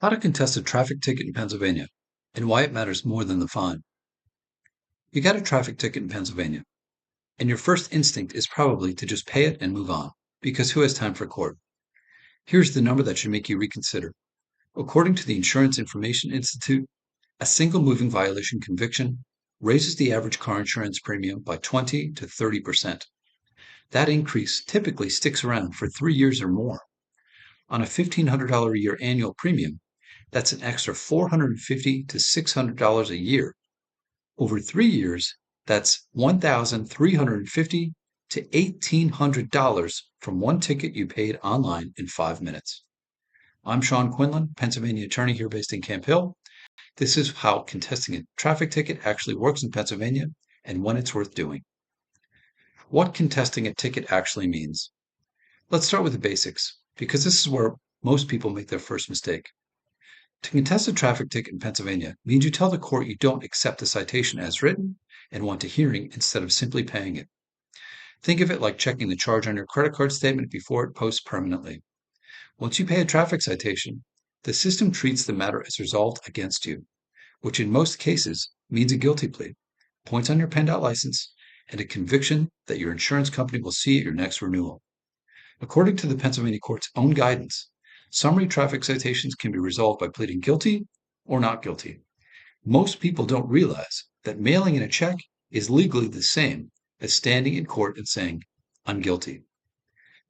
How to contest a traffic ticket in Pennsylvania and why it matters more than the fine. You got a traffic ticket in Pennsylvania, and your first instinct is probably to just pay it and move on, because who has time for court? Here's the number that should make you reconsider. According to the Insurance Information Institute, a single moving violation conviction raises the average car insurance premium by 20 to 30%. That increase typically sticks around for 3 years or more. On a $1,500 a year annual premium, that's an extra $450 to $600 a year. Over 3 years, that's $1,350 to $1,800 from one ticket you paid online in 5 minutes. I'm Sean Quinlan, Pennsylvania attorney here based in Camp Hill. This is how contesting a traffic ticket actually works in Pennsylvania and when it's worth doing. What contesting a ticket actually means. Let's start with the basics, because this is where most people make their first mistake. To contest a traffic ticket in Pennsylvania means you tell the court you don't accept the citation as written and want a hearing instead of simply paying it. Think of it like checking the charge on your credit card statement before it posts permanently. Once you pay a traffic citation, the system treats the matter as resolved against you, which in most cases means a guilty plea, points on your PennDOT license, and a conviction that your insurance company will see at your next renewal. According to the Pennsylvania court's own guidance, summary traffic citations can be resolved by pleading guilty or not guilty. Most people don't realize that mailing in a check is legally the same as standing in court and saying, "I'm guilty."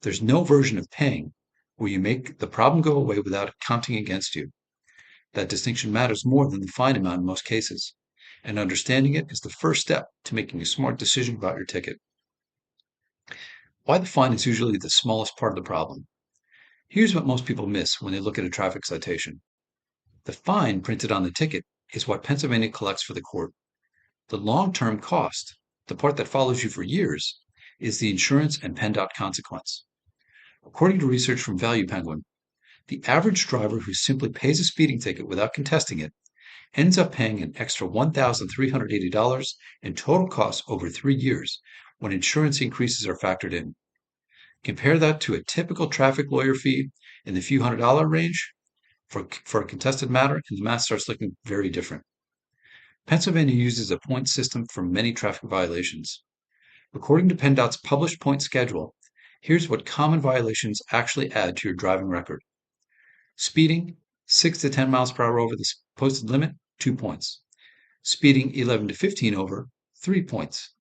There's no version of paying where you make the problem go away without it counting against you. That distinction matters more than the fine amount in most cases, and understanding it is the first step to making a smart decision about your ticket. Why the fine is usually the smallest part of the problem. Here's what most people miss when they look at a traffic citation. The fine printed on the ticket is what Pennsylvania collects for the court. The long-term cost, the part that follows you for years, is the insurance and PennDOT consequence. According to research from Value Penguin, the average driver who simply pays a speeding ticket without contesting it ends up paying an extra $1,380 in total costs over 3 years when insurance increases are factored in. Compare that to a typical traffic lawyer fee in the few $100 range for a contested matter, and the math starts looking very different. Pennsylvania uses a point system for many traffic violations. According to PennDOT's published point schedule, here's what common violations actually add to your driving record. Speeding 6 to 10 miles per hour over the posted limit, 2 points. Speeding 11 to 15 over, 3 points.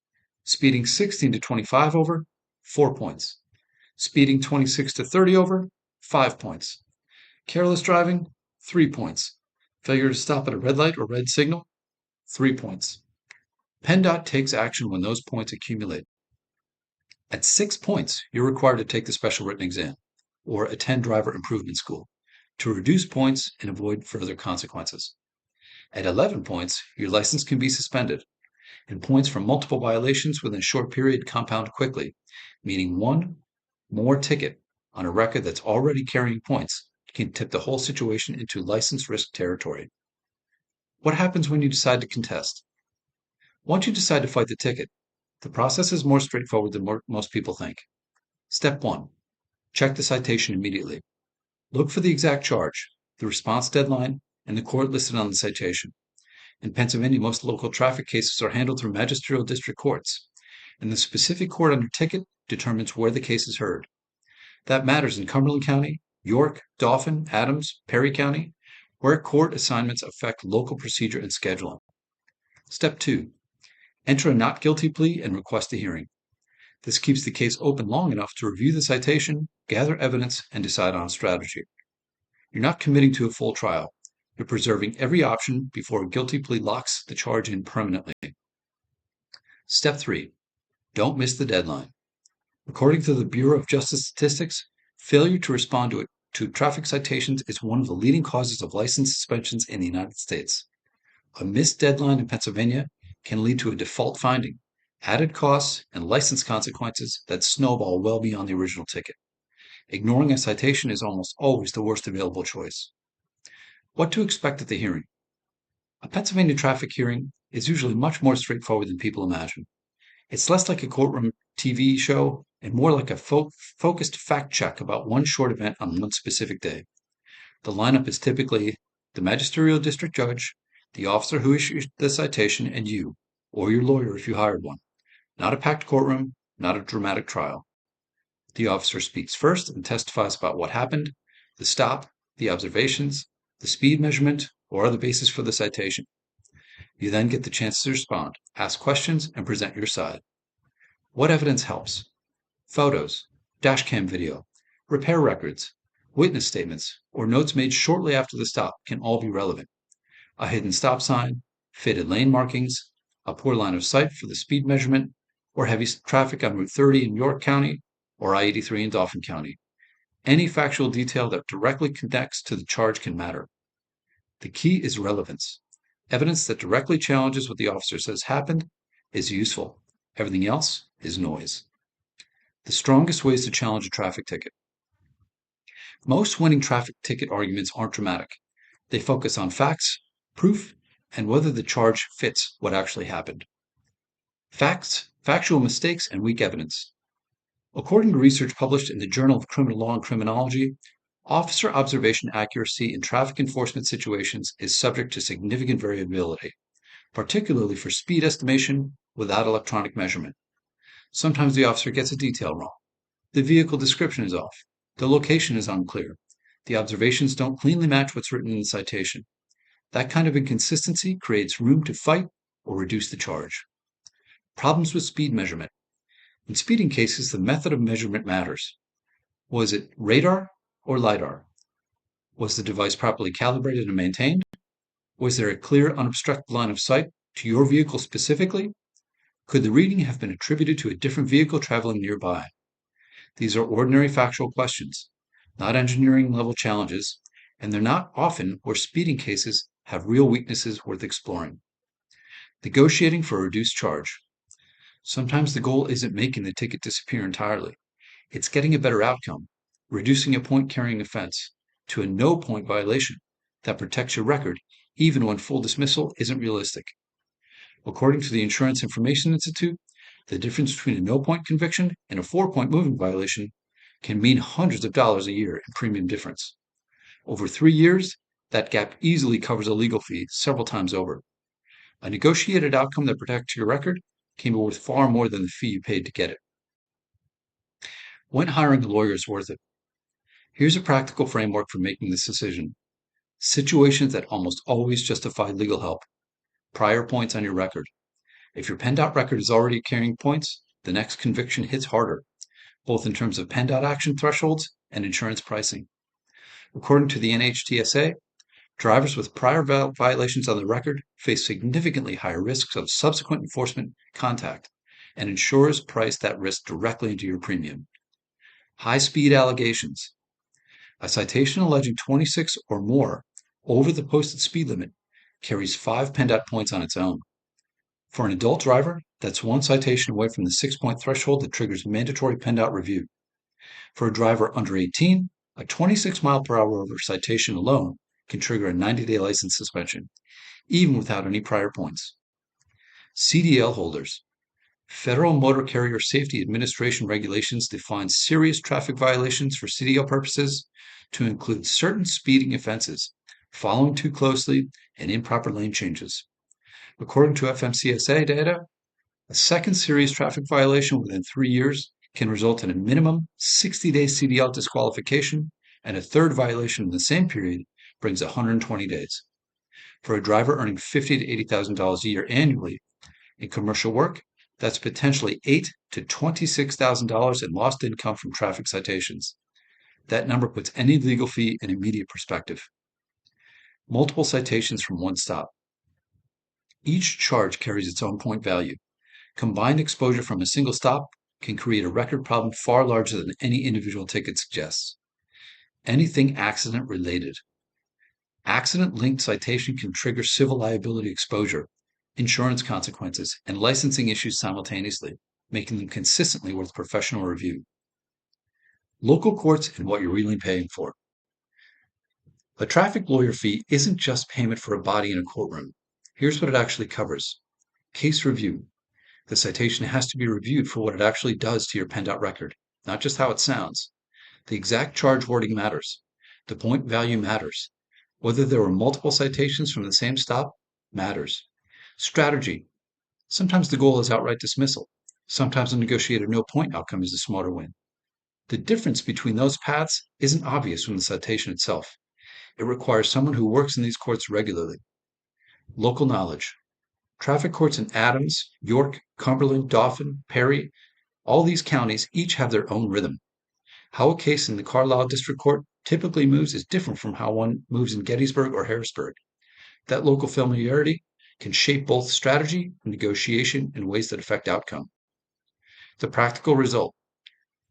Speeding 16 to 25 over, 4 points. Speeding 26 to 30 over, 5 points. Careless driving, 3 points. Failure to stop at a red light or red signal, 3 points. PennDOT takes action when those points accumulate. At 6 points, you're required to take the special written exam or attend driver improvement school to reduce points and avoid further consequences. At 11 points, your license can be suspended, and points from multiple violations within a short period compound quickly, meaning one more ticket on a record that's already carrying points can tip the whole situation into license risk territory. What happens when you decide to contest? Once you decide to fight the ticket, the process is more straightforward than most people think. Step 1. Check the citation immediately. Look for the exact charge, the response deadline, and the court listed on the citation. In Pennsylvania, most local traffic cases are handled through magisterial district courts, and the specific court on your ticket determines where the case is heard. That matters in Cumberland County, York, Dauphin, Adams, Perry County, where court assignments affect local procedure and scheduling. Step 2. Enter a not guilty plea and request a hearing. This keeps the case open long enough to review the citation, gather evidence, and decide on a strategy. You're not committing to a full trial. You're preserving every option before a guilty plea locks the charge in permanently. Step 3. Don't miss the deadline. According to the Bureau of Justice Statistics, failure to respond to traffic citations is one of the leading causes of license suspensions in the United States. A missed deadline in Pennsylvania can lead to a default finding, added costs, and license consequences that snowball well beyond the original ticket. Ignoring a citation is almost always the worst available choice. What to expect at the hearing? A Pennsylvania traffic hearing is usually much more straightforward than people imagine. It's less like a courtroom TV show and more like a focused fact check about one short event on one specific day. The lineup is typically the magisterial district judge, the officer who issued the citation, and you, or your lawyer if you hired one. Not a packed courtroom, not a dramatic trial. The officer speaks first and testifies about what happened, the stop, the observations, the speed measurement, or other basis for the citation. You then get the chance to respond, ask questions, and present your side. What evidence helps? Photos, dashcam video, repair records, witness statements, or notes made shortly after the stop can all be relevant. A hidden stop sign, faded lane markings, a poor line of sight for the speed measurement, or heavy traffic on Route 30 in York County or I-83 in Dauphin County. Any factual detail that directly connects to the charge can matter. The key is relevance. Evidence that directly challenges what the officer says happened is useful. Everything else is noise. The strongest ways to challenge a traffic ticket. Most winning traffic ticket arguments aren't dramatic. They focus on facts, proof, and whether the charge fits what actually happened. Facts, factual mistakes, and weak evidence. According to research published in the Journal of Criminal Law and Criminology, officer observation accuracy in traffic enforcement situations is subject to significant variability, particularly for speed estimation without electronic measurement. Sometimes the officer gets a detail wrong. The vehicle description is off. The location is unclear. The observations don't cleanly match what's written in the citation. That kind of inconsistency creates room to fight or reduce the charge. Problems with speed measurement. In speeding cases, the method of measurement matters. Was it radar or LiDAR? Was the device properly calibrated and maintained? Was there a clear, unobstructed line of sight to your vehicle specifically? Could the reading have been attributed to a different vehicle traveling nearby? These are ordinary factual questions, not engineering-level challenges, and they're not often where speeding cases have real weaknesses worth exploring. Negotiating for a reduced charge. Sometimes the goal isn't making the ticket disappear entirely. It's getting a better outcome, reducing a point-carrying offense to a no-point violation that protects your record even when full dismissal isn't realistic. According to the Insurance Information Institute, the difference between a no-point conviction and a 4-point moving violation can mean hundreds of dollars a year in premium difference. Over 3 years, that gap easily covers a legal fee several times over. A negotiated outcome that protects your record can be worth far more than the fee you paid to get it. When hiring a lawyer is worth it. Here's a practical framework for making this decision. Situations that almost always justify legal help. Prior points on your record. If your PennDOT record is already carrying points, the next conviction hits harder, both in terms of PennDOT action thresholds and insurance pricing. According to the NHTSA, drivers with prior violations on the record face significantly higher risks of subsequent enforcement contact, and insurers price that risk directly into your premium. High-speed allegations. A citation alleging 26 or more over the posted speed limit carries 5 PennDOT points on its own. For an adult driver, that's 1 citation away from the 6-point threshold that triggers mandatory PennDOT review. For a driver under 18, a 26 mile per hour over citation alone can trigger a 90-day license suspension, even without any prior points. CDL holders. Federal Motor Carrier Safety Administration regulations define serious traffic violations for CDL purposes to include certain speeding offenses, following too closely, and improper lane changes. According to FMCSA data, a second serious traffic violation within 3 years can result in a minimum 60-day CDL disqualification, and a third violation in the same period brings 120 days. For a driver earning $50,000 to $80,000 a year annually in commercial work, that's potentially $8,000 to $26,000 in lost income from traffic citations. That number puts any legal fee in immediate perspective. Multiple citations from one stop. Each charge carries its own point value. Combined exposure from a single stop can create a record problem far larger than any individual ticket suggests. Anything accident related. Accident-linked citation can trigger civil liability exposure, insurance consequences, and licensing issues simultaneously, making them consistently worth professional review. Local courts and what you're really paying for. A traffic lawyer fee isn't just payment for a body in a courtroom. Here's what it actually covers. Case review. The citation has to be reviewed for what it actually does to your PennDOT record, not just how it sounds. The exact charge wording matters. The point value matters. Whether there were multiple citations from the same stop matters. Strategy. Sometimes the goal is outright dismissal. Sometimes a negotiated no-point outcome is the smarter win. The difference between those paths isn't obvious from the citation itself. It requires someone who works in these courts regularly. Local knowledge. Traffic courts in Adams, York, Cumberland, Dauphin, Perry, all these counties each have their own rhythm. How a case in the Carlisle District Court typically moves is different from how one moves in Gettysburg or Harrisburg. That local familiarity can shape both strategy and negotiation in ways that affect outcome. The practical result.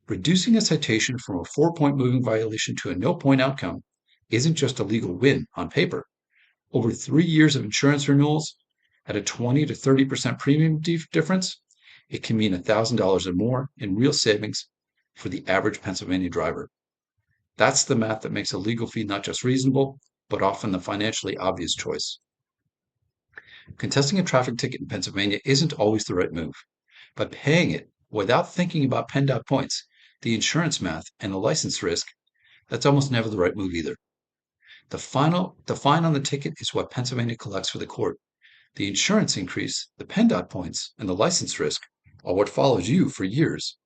Reducing a citation from a 4-point moving violation to a no-point outcome isn't just a legal win on paper. Over 3 years of insurance renewals, at a 20 to 30% premium difference, it can mean $1,000 or more in real savings for the average Pennsylvania driver. That's the math that makes a legal fee not just reasonable, but often the financially obvious choice. Contesting a traffic ticket in Pennsylvania isn't always the right move. By paying it without thinking about PennDOT points, the insurance math, and the license risk, that's almost never the right move either. The fine on the ticket is what Pennsylvania collects for the court. The insurance increase, the PennDOT points, and the license risk are what follows you for years.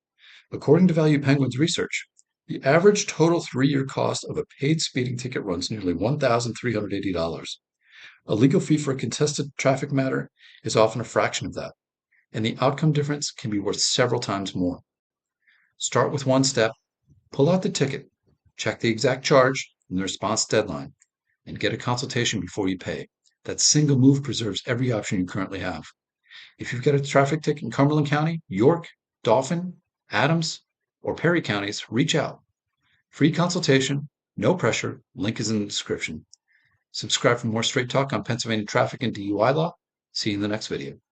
According to Value Penguin's research, the average total 3-year cost of a paid speeding ticket runs nearly $1,380. A legal fee for a contested traffic matter is often a fraction of that, and the outcome difference can be worth several times more. Start with one step, pull out the ticket, check the exact charge and the response deadline, and get a consultation before you pay. That single move preserves every option you currently have. If you've got a traffic ticket in Cumberland County, York, Dauphin, Adams, or Perry counties, reach out. Free consultation, no pressure, link is in the description. Subscribe for more straight talk on Pennsylvania traffic and DUI law. See you in the next video.